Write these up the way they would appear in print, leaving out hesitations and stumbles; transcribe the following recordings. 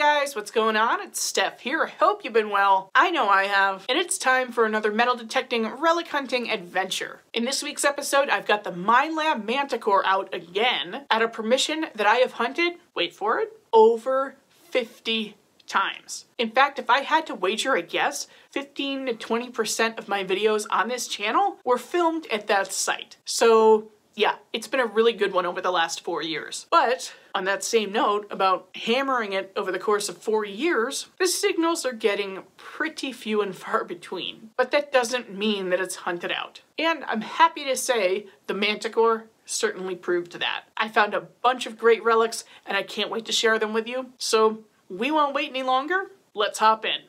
guys, what's going on? It's Stef here. I hope you've been well. I know I have. And it's time for another metal detecting relic hunting adventure. In this week's episode, I've got the Minelab Manticore out again at a permission that I have hunted, wait for it, over 50 times. In fact, if I had to wager a guess, 15 to 20% of my videos on this channel were filmed at that site. So yeah, it's been a really good one over the last 4 years. But on that same note about hammering it over the course of 4 years, the signals are getting pretty few and far between. But that doesn't mean that it's hunted out. And I'm happy to say the Manticore certainly proved that. I found a bunch of great relics and I can't wait to share them with you. So we won't wait any longer. Let's hop in.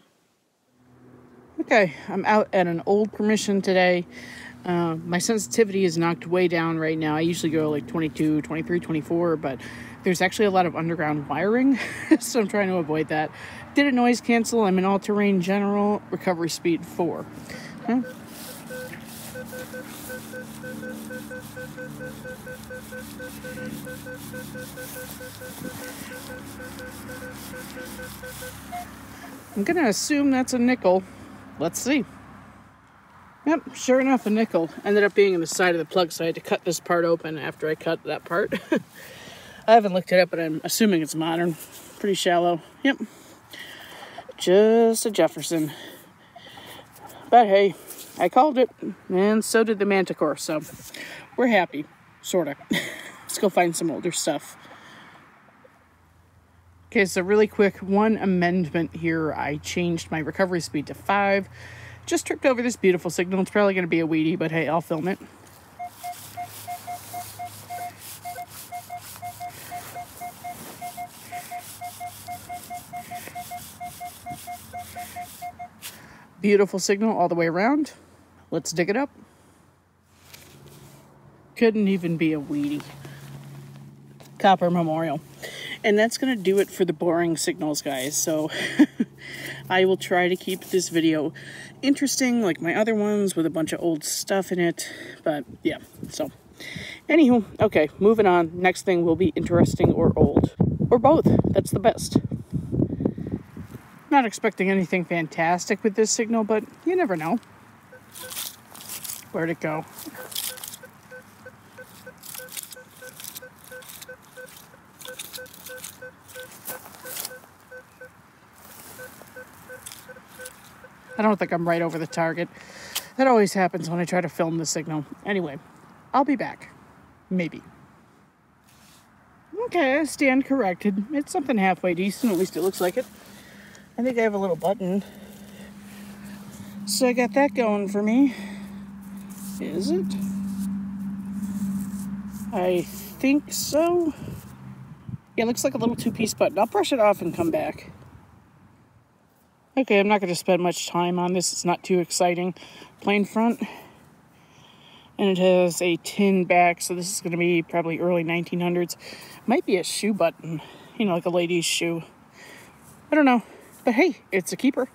Okay, I'm out at an old permission today. My sensitivity is knocked way down right now. I usually go like 22, 23, 24, but there's actually a lot of underground wiring, so I'm trying to avoid that. Did a noise cancel. I'm in all-terrain general, recovery speed 4. Huh? I'm gonna assume that's a nickel. Let's see. Yep, sure enough, a nickel. Ended up being in the side of the plug, so I had to cut this part open after I cut that part. I haven't looked it up, but I'm assuming it's modern. Pretty shallow. Yep. Just a Jefferson. But hey, I called it, and so did the Manticore, so we're happy. Sorta. Let's go find some older stuff. Okay, so really quick, one amendment here. I changed my recovery speed to 5. Just tripped over this beautiful signal. It's probably going to be a weedy, but hey, I'll film it. Beautiful signal all the way around. Let's dig it up. Couldn't even be a weedy. Copper Memorial. And that's going to do it for the boring signals, guys. So I will try to keep this video interesting like my other ones with a bunch of old stuff in it. But yeah, so anywho, okay, moving on. Next thing will be interesting or old. Or both. That's the best. Not expecting anything fantastic with this signal, but you never know. Where'd it go? I don't think I'm right over the target. That always happens when I try to film the signal. Anyway, I'll be back. Maybe. Okay, I stand corrected. It's something halfway decent, at least it looks like it. I think I have a little button. So I got that going for me. Is it? I think so. Yeah, it looks like a little 2-piece button. I'll brush it off and come back. Okay, I'm not going to spend much time on this. It's not too exciting. Plain front. And it has a tin back, so this is going to be probably early 1900s. Might be a shoe button. You know, like a lady's shoe. I don't know. But hey, it's a keeper.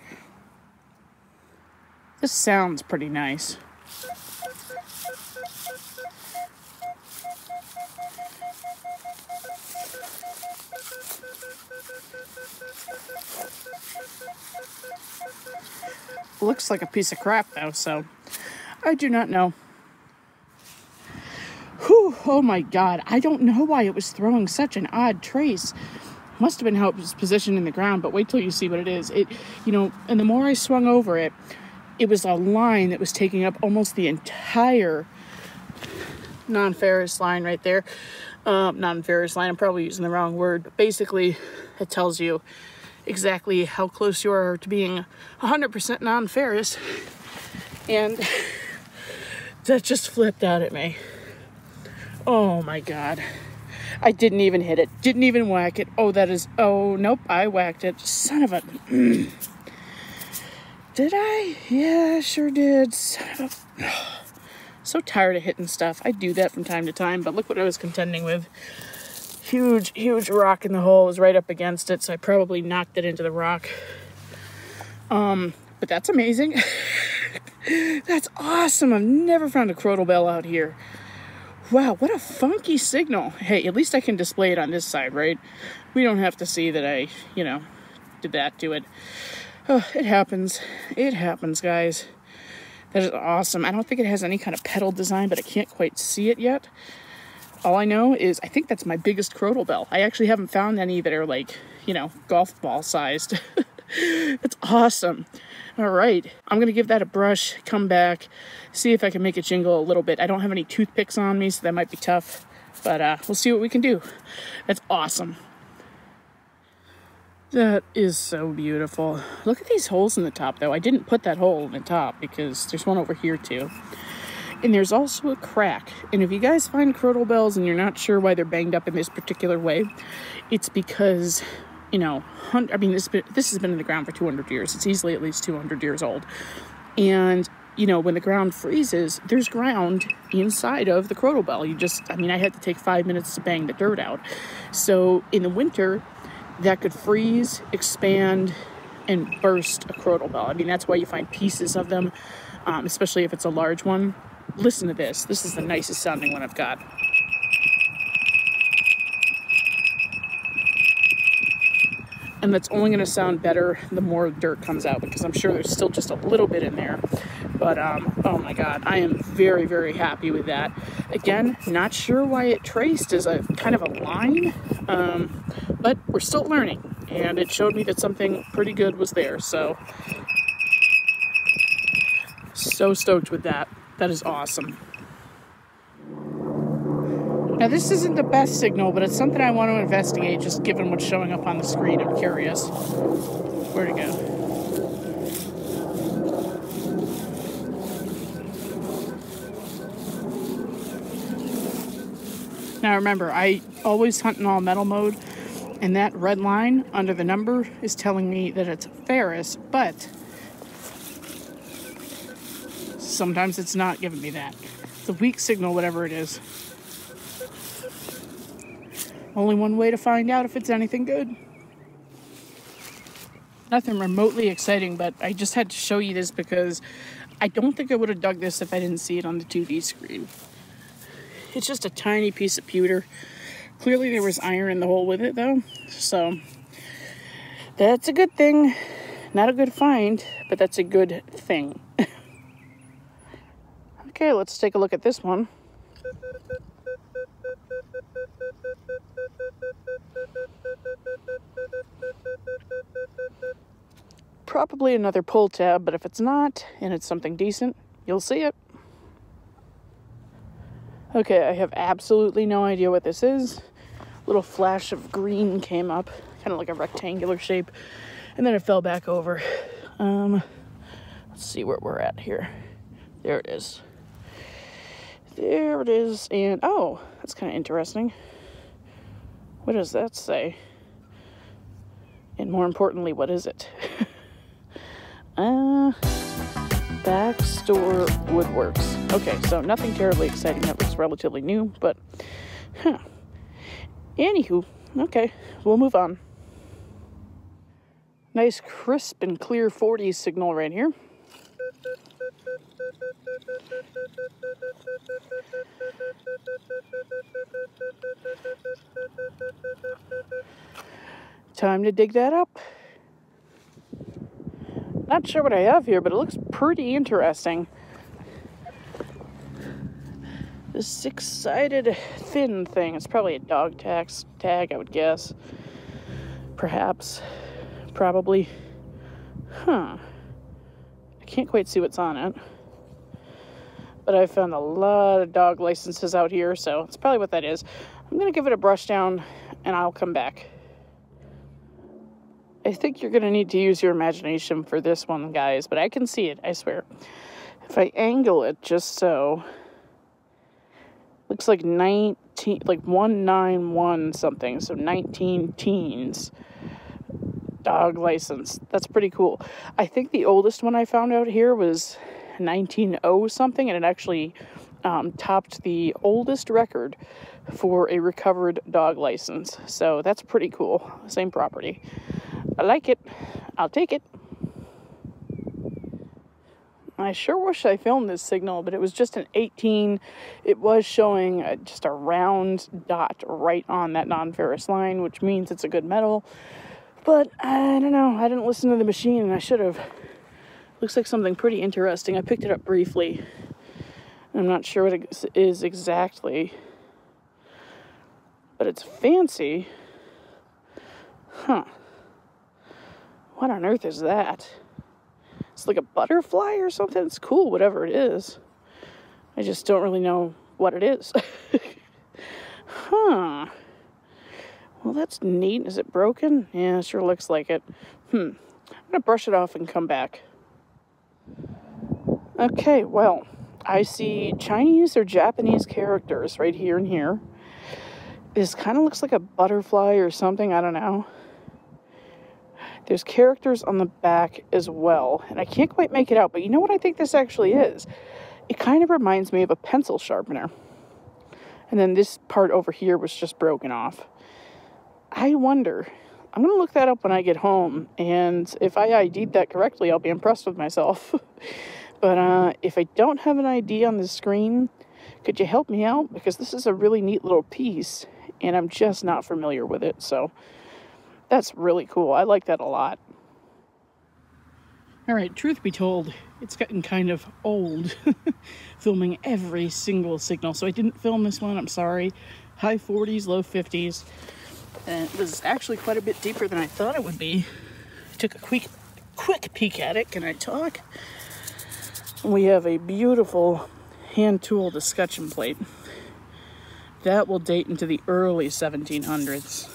This sounds pretty nice. Looks like a piece of crap though, so I do not know. Whew, oh my god, I don't know why it was throwing such an odd trace. Must have been how it was positioned in the ground, but wait till you see what it is. It, you know, and the more I swung over it, it was a line that was taking up almost the entire non-ferrous line right there. Non-ferrous line, I'm probably using the wrong word, but basically it tells you exactly how close you are to being 100% non-ferrous, and that just flipped out at me. Oh my god. I didn't even hit it. Didn't even whack it. Oh, that is... Oh, nope. I whacked it. Son of a... Did I? Yeah, I sure did. Son of a... So tired of hitting stuff. I do that from time to time, but look what I was contending with. Huge, huge rock in the hole. Was right up against it, so I probably knocked it into the rock. But that's amazing. That's awesome. I've never found a crotal bell out here. Wow, what a funky signal. Hey, at least I can display it on this side, right? We don't have to see that I, you know, did that to it. Oh, it happens. It happens, guys. That is awesome. I don't think it has any kind of petal design, but I can't quite see it yet. All I know is I think that's my biggest crotal bell. I actually haven't found any that are like, you know, golf ball sized. It's awesome. All right, I'm gonna give that a brush, come back, see if I can make it jingle a little bit. I don't have any toothpicks on me, so that might be tough, but we'll see what we can do. That's awesome. That is so beautiful. Look at these holes in the top, though. I didn't put that hole in the top because there's one over here, too. And there's also a crack. And if you guys find crotal bells and you're not sure why they're banged up in this particular way, it's because, you know, this has been in the ground for 200 years. It's easily at least 200 years old. And, you know, when the ground freezes, there's ground inside of the crotal bell. I had to take 5 minutes to bang the dirt out. So in the winter, that could freeze, expand, and burst a crotal bell. I mean, that's why you find pieces of them, especially if it's a large one. Listen to this. This is the nicest sounding one I've got. And that's only going to sound better the more dirt comes out, because I'm sure there's still just a little bit in there. But, oh my God, I am very, very happy with that. Again, not sure why it traced as a kind of a line, but we're still learning. And it showed me that something pretty good was there, so stoked with that. That is awesome. Now, this isn't the best signal, but it's something I want to investigate, just given what's showing up on the screen. I'm curious. Where'd it go? Now, remember, I always hunt in all metal mode, and that red line under the number is telling me that it's ferrous, but sometimes it's not giving me that. It's a weak signal, whatever it is. Only one way to find out if it's anything good. Nothing remotely exciting, but I just had to show you this because I don't think I would have dug this if I didn't see it on the 2D screen. It's just a tiny piece of pewter. Clearly there was iron in the hole with it, though, so that's a good thing. Not a good find, but that's a good thing. Okay, let's take a look at this one. Probably another pull tab, but if it's not, and it's something decent, you'll see it. Okay, I have absolutely no idea what this is. A little flash of green came up, kind of like a rectangular shape, and then it fell back over. Let's see where we're at here. There it is. There it is, and oh, that's kind of interesting. What does that say? And more importantly, what is it? Backstore Woodworks. Okay, so nothing terribly exciting. That looks relatively new, but anywho, okay, we'll move on. Nice crisp and clear 40s signal right here. Time to dig that up. Not sure what I have here, but it looks pretty interesting. The 6-sided thin thing. It's probably a dog tag, I would guess. Perhaps. Probably. Huh. I can't quite see what's on it. But I found a lot of dog licenses out here, so it's probably what that is. I'm going to give it a brush down, and I'll come back. I think you're going to need to use your imagination for this one, guys, but I can see it, I swear. If I angle it just so, looks like 191 something, so 19 teens. Dog license. That's pretty cool. I think the oldest one I found out here was 1900 something, and it actually topped the oldest record for a recovered dog license. So that's pretty cool. Same property. I like it. I'll take it. I sure wish I filmed this signal, but it was just an 18. It was showing just a round dot right on that non-ferrous line, which means it's a good metal. But I don't know, I didn't listen to the machine and I should have. Looks like something pretty interesting. I picked it up briefly. I'm not sure what it is exactly, but it's fancy. Huh. What on earth is that? It's like a butterfly or something. It's cool, whatever it is. I just don't really know what it is. Huh. Well, that's neat. Is it broken? Yeah, it sure looks like it. I'm gonna brush it off and come back. Okay, well, I see Chinese or Japanese characters right here and here. This kind of looks like a butterfly or something. I don't know. There's characters on the back as well, and I can't quite make it out, but you know what I think this actually is? It kind of reminds me of a pencil sharpener. And then this part over here was just broken off. I wonder, I'm going to look that up when I get home, and if I ID'd that correctly, I'll be impressed with myself. But if I don't have an ID on the screen, could you help me out? Because this is a really neat little piece, and I'm just not familiar with it, so that's really cool. I like that a lot. Alright, truth be told, it's gotten kind of old filming every single signal, so I didn't film this one, I'm sorry. High 40s, low 50s, and it was actually quite a bit deeper than I thought it would be. I took a quick peek at it. Can I talk? We have a beautiful hand-tooled escutcheon plate. That will date into the early 1700s.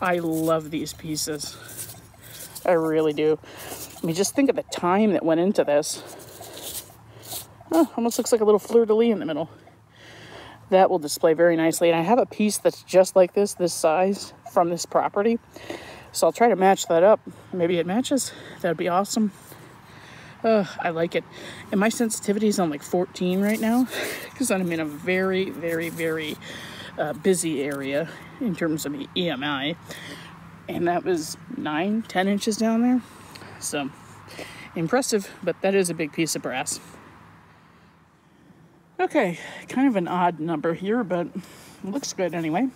I love these pieces. I really do. I mean, just think of the time that went into this. Oh, almost looks like a little fleur-de-lis in the middle. That will display very nicely. And I have a piece that's just like this size, from this property. So I'll try to match that up. Maybe it matches. That'd be awesome. I like it. And my sensitivity is on like 14 right now, because I'm in a very, very, very busy area in terms of the EMI. And that was 9-10 inches down there. So impressive, but that is a big piece of brass. Okay, kind of an odd number here, but looks good anyway.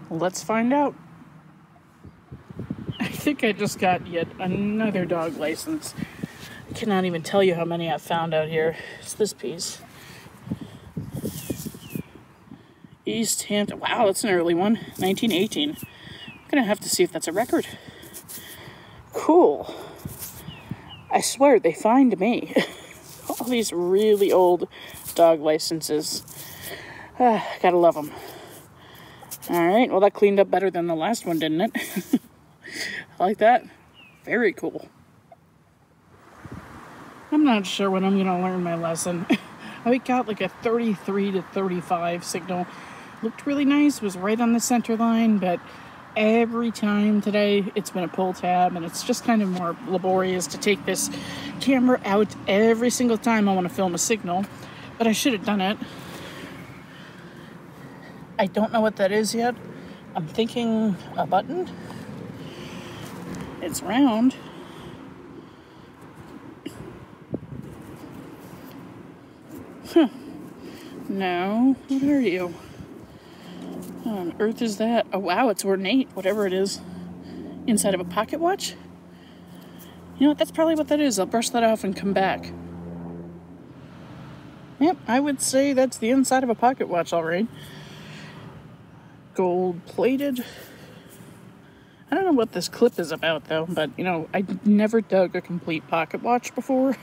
Let's find out. I think I just got yet another dog license. I cannot even tell you how many I've found out here. It's this piece. East Hampton. Wow, that's an early one. 1918. I'm gonna have to see if that's a record. Cool. I swear, they find me. All these really old dog licenses. Gotta love them. Alright, well that cleaned up better than the last one, didn't it? I like that. Very cool. I'm not sure when I'm gonna learn my lesson. I got like a 33 to 35 signal. Looked really nice, was right on the center line, but every time today it's been a pull tab, and it's just kind of more laborious to take this camera out every single time I want to film a signal. But I should have done it. I don't know what that is yet. I'm thinking a button. It's round. Huh. No, what are you? What on earth is that? Oh wow, it's ornate, whatever it is. Inside of a pocket watch? You know what, that's probably what that is. I'll brush that off and come back. Yep, I would say that's the inside of a pocket watch, all right. Gold plated. I don't know what this clip is about though, but you know, I never dug a complete pocket watch before.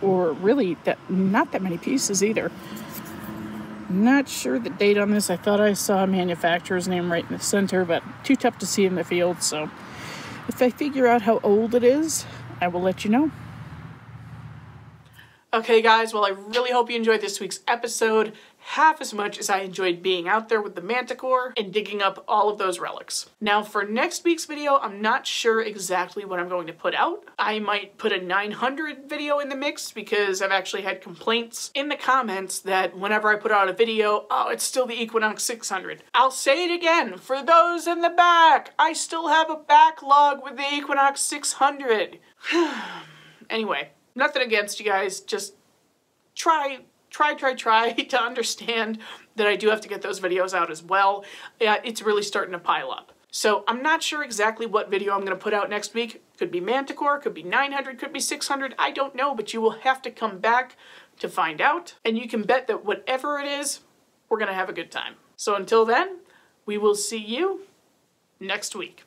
Or really not that many pieces either. Not sure the date on this. I thought I saw a manufacturer's name right in the center, but too tough to see in the field, so if I figure out how old it is, I will let you know. Okay guys, well I really hope you enjoyed this week's episode half as much as I enjoyed being out there with the Manticore and digging up all of those relics. Now for next week's video, I'm not sure exactly what I'm going to put out. I might put a 900 video in the mix because I've actually had complaints in the comments that whenever I put out a video, oh, it's still the Equinox 600. I'll say it again, for those in the back, I still have a backlog with the Equinox 600. Anyway. Nothing against you guys, just try to understand that I do have to get those videos out as well. It's really starting to pile up. So I'm not sure exactly what video I'm going to put out next week. Could be Manticore, could be 900, could be 600, I don't know, but you will have to come back to find out. And you can bet that whatever it is, we're going to have a good time. So until then, we will see you next week.